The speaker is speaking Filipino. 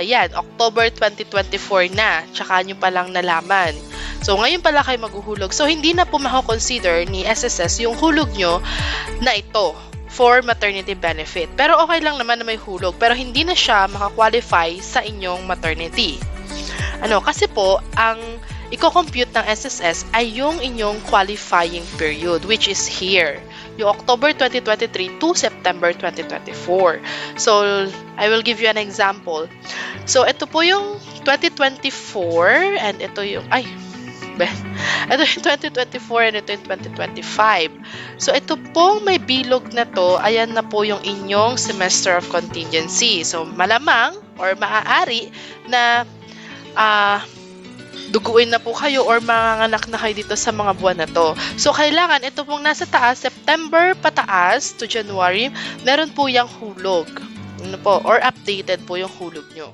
Ayan, October 2024 na, tsaka nyo palang nalaman. So, ngayon pala kayo maghuhulog. So, hindi na po mako-consider ni SSS yung hulog nyo na ito for maternity benefit. Pero okay lang naman na may hulog, pero hindi na siya makakwalify sa inyong maternity. Kasi po, ang i-compute ng SSS ay yung inyong qualifying period, which is here. Yung October 2023 to September 2024. So, I will give you an example. So, ito po yung 2024 and ito yung, ito yung 2024 and ito yung 2025. So, ito pong may bilog na to, ayan na po yung inyong semester of contingency. So, malamang or maaari na duguin na po kayo or manganganak na kayo dito sa mga buwan na to. So, kailangan ito pong nasa taas, September pataas to January, meron po yung hulog. Or updated po yung hulog nyo.